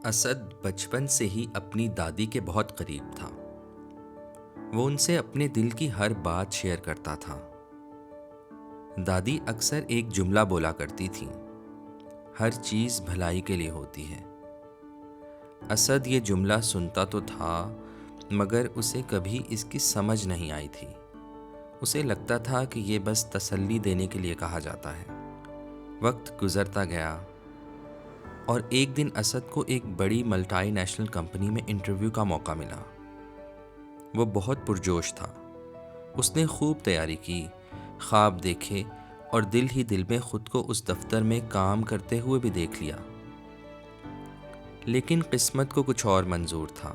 اسد بچپن سے ہی اپنی دادی کے بہت قریب تھا۔ وہ ان سے اپنے دل کی ہر بات شیئر کرتا تھا۔ دادی اکثر ایک جملہ بولا کرتی تھی، ہر چیز بھلائی کے لیے ہوتی ہے۔ اسد یہ جملہ سنتا تو تھا مگر اسے کبھی اس کی سمجھ نہیں آئی تھی۔ اسے لگتا تھا کہ یہ بس تسلی دینے کے لیے کہا جاتا ہے۔ وقت گزرتا گیا اور ایک دن اسد کو ایک بڑی ملٹی نیشنل کمپنی میں انٹرویو کا موقع ملا۔ وہ بہت پرجوش تھا۔ اس نے خوب تیاری کی، خواب دیکھے اور دل ہی دل میں خود کو اس دفتر میں کام کرتے ہوئے بھی دیکھ لیا۔ لیکن قسمت کو کچھ اور منظور تھا۔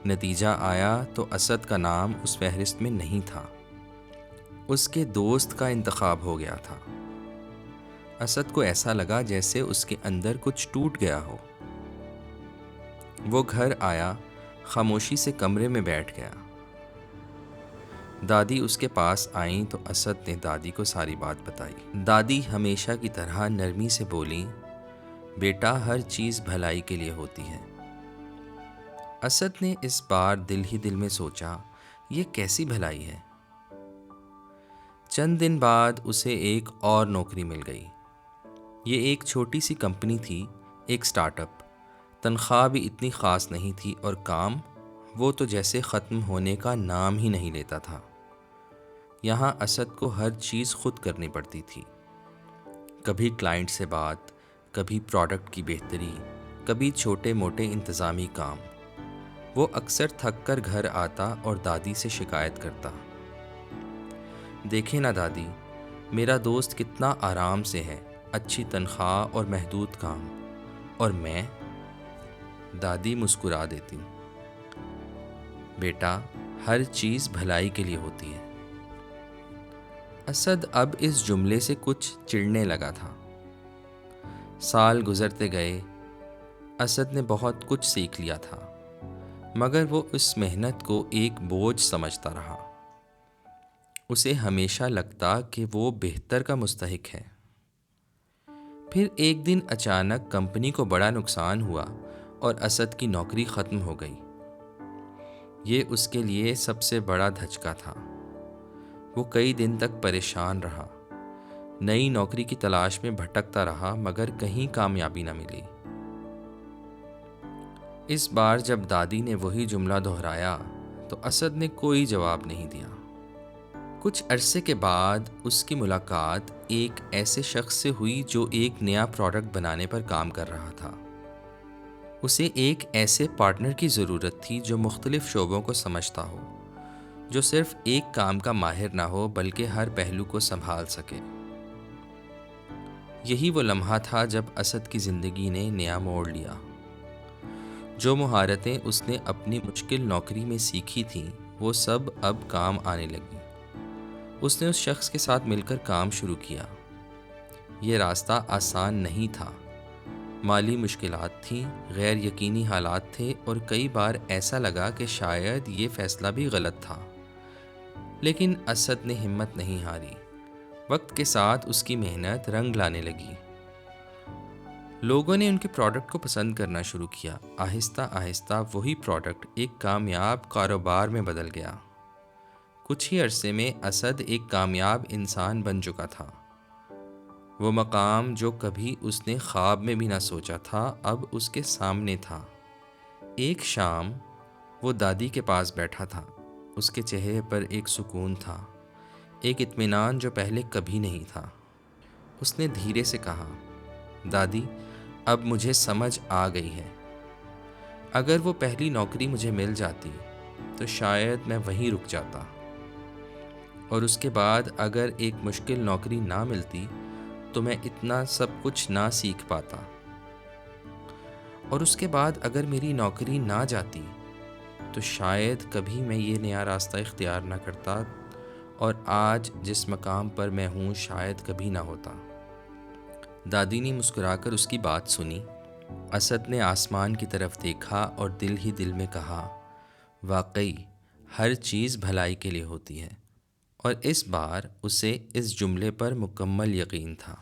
نتیجہ آیا تو اسد کا نام اس فہرست میں نہیں تھا۔ اس کے دوست کا انتخاب ہو گیا تھا۔ اسد کو ایسا لگا جیسے اس کے اندر کچھ ٹوٹ گیا ہو۔ وہ گھر آیا، خاموشی سے کمرے میں بیٹھ گیا۔ دادی اس کے پاس آئیں تو اسد نے دادی کو ساری بات بتائی۔ دادی ہمیشہ کی طرح نرمی سے بولیں، بیٹا ہر چیز بھلائی کے لیے ہوتی ہے۔ اسد نے اس بار دل ہی دل میں سوچا، یہ کیسی بھلائی ہے؟ چند دن بعد اسے ایک اور نوکری مل گئی۔ یہ ایک چھوٹی سی کمپنی تھی، ایک سٹارٹ اپ۔ تنخواہ بھی اتنی خاص نہیں تھی اور کام وہ تو جیسے ختم ہونے کا نام ہی نہیں لیتا تھا۔ یہاں اسد کو ہر چیز خود کرنی پڑتی تھی۔ کبھی کلائنٹ سے بات، کبھی پروڈکٹ کی بہتری، کبھی چھوٹے موٹے انتظامی کام۔ وہ اکثر تھک کر گھر آتا اور دادی سے شکایت کرتا، دیکھیں نا دادی، میرا دوست کتنا آرام سے ہے، اچھی تنخواہ اور محدود کام، اور میں؟ دادی مسکرا دیتی، بیٹا ہر چیز بھلائی کے لیے ہوتی ہے۔ اسد اب اس جملے سے کچھ چڑھنے لگا تھا۔ سال گزرتے گئے، اسد نے بہت کچھ سیکھ لیا تھا مگر وہ اس محنت کو ایک بوجھ سمجھتا رہا۔ اسے ہمیشہ لگتا کہ وہ بہتر کا مستحق ہے۔ پھر ایک دن اچانک کمپنی کو بڑا نقصان ہوا اور اسد کی نوکری ختم ہو گئی۔ یہ اس کے لیے سب سے بڑا دھچکا تھا۔ وہ کئی دن تک پریشان رہا، نئی نوکری کی تلاش میں بھٹکتا رہا مگر کہیں کامیابی نہ ملی۔ اس بار جب دادی نے وہی جملہ دہرایا تو اسد نے کوئی جواب نہیں دیا۔ کچھ عرصے کے بعد اس کی ملاقات ایک ایسے شخص سے ہوئی جو ایک نیا پروڈکٹ بنانے پر کام کر رہا تھا۔ اسے ایک ایسے پارٹنر کی ضرورت تھی جو مختلف شعبوں کو سمجھتا ہو، جو صرف ایک کام کا ماہر نہ ہو بلکہ ہر پہلو کو سنبھال سکے۔ یہی وہ لمحہ تھا جب اسد کی زندگی نے نیا موڑ لیا۔ جو مہارتیں اس نے اپنی مشکل نوکری میں سیکھی تھیں وہ سب اب کام آنے لگیں۔ اس نے اس شخص کے ساتھ مل کر کام شروع کیا۔ یہ راستہ آسان نہیں تھا۔ مالی مشکلات تھیں، غیر یقینی حالات تھے اور کئی بار ایسا لگا کہ شاید یہ فیصلہ بھی غلط تھا۔ لیکن اسد نے ہمت نہیں ہاری۔ وقت کے ساتھ اس کی محنت رنگ لانے لگی۔ لوگوں نے ان کے پروڈکٹ کو پسند کرنا شروع کیا۔ آہستہ آہستہ وہی پروڈکٹ ایک کامیاب کاروبار میں بدل گیا۔ کچھ ہی عرصے میں اسد ایک کامیاب انسان بن چکا تھا۔ وہ مقام جو کبھی اس نے خواب میں بھی نہ سوچا تھا اب اس کے سامنے تھا۔ ایک شام وہ دادی کے پاس بیٹھا تھا۔ اس کے چہرے پر ایک سکون تھا، ایک اطمینان جو پہلے کبھی نہیں تھا۔ اس نے دھیرے سے کہا، دادی اب مجھے سمجھ آ گئی ہے۔ اگر وہ پہلی نوکری مجھے مل جاتی تو شاید میں وہیں رک جاتا، اور اس کے بعد اگر ایک مشکل نوکری نہ ملتی تو میں اتنا سب کچھ نہ سیکھ پاتا، اور اس کے بعد اگر میری نوکری نہ جاتی تو شاید کبھی میں یہ نیا راستہ اختیار نہ کرتا، اور آج جس مقام پر میں ہوں شاید کبھی نہ ہوتا۔ دادی نے مسکرا کر اس کی بات سنی۔ اسد نے آسمان کی طرف دیکھا اور دل ہی دل میں کہا، واقعی ہر چیز بھلائی کے لیے ہوتی ہے، اور اس بار اسے اس جملے پر مکمل یقین تھا۔